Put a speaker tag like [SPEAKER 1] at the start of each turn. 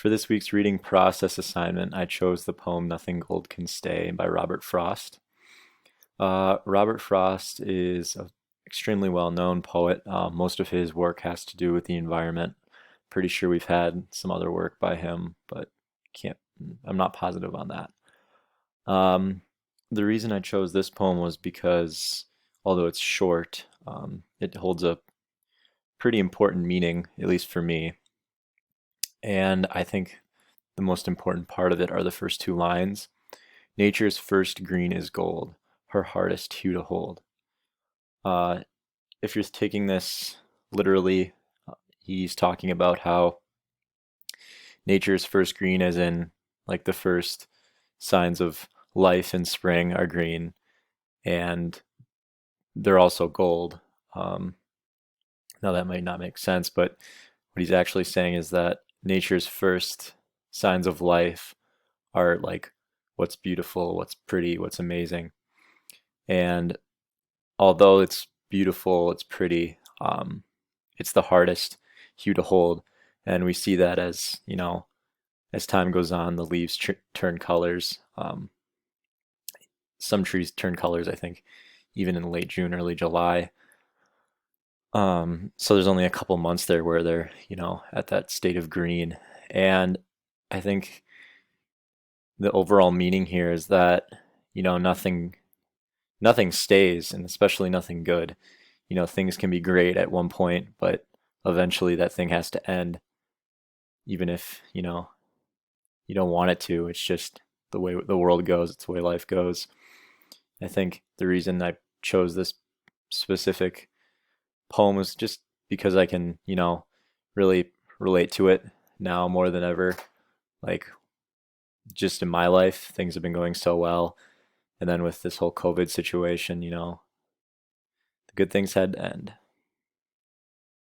[SPEAKER 1] For this week's reading process assignment, I chose the poem Nothing Gold Can Stay by Robert Frost. Robert Frost is an extremely well-known poet. Most of his work has to do with the environment. Pretty sure we've had some other work by him, but can't, I'm not positive on that. Um, the reason I chose this poem was because, although it's short, it holds a pretty important meaning, at least for me. And I think the most important part of it are the first two lines. Nature's first green is gold, her hardest hue to hold. Uh, if you're taking this literally, he's talking about how nature's first green, as in like the first signs of life in spring, are green, and they're also gold. Um, Now, that might not make sense, but what he's actually saying is that nature's first signs of life are like what's beautiful, what's pretty, what's amazing. And although it's beautiful, it's pretty, it's the hardest hue to hold. And we see that as, as time goes on, the leaves turn colors. Some trees turn colors, I think, even in late June, early July. So there's only a couple months there where they're, at that state of green. And I think the overall meaning here is that, nothing stays, and especially nothing good. Things can be great at one point, but eventually that thing has to end, even if, you don't want it to. It's just the way the world goes, it's the way life goes. I think the reason I chose this specific poem was just because I can, really relate to it now more than ever. Like, just in my life, things have been going so well. And then with this whole COVID situation, the good things had to end.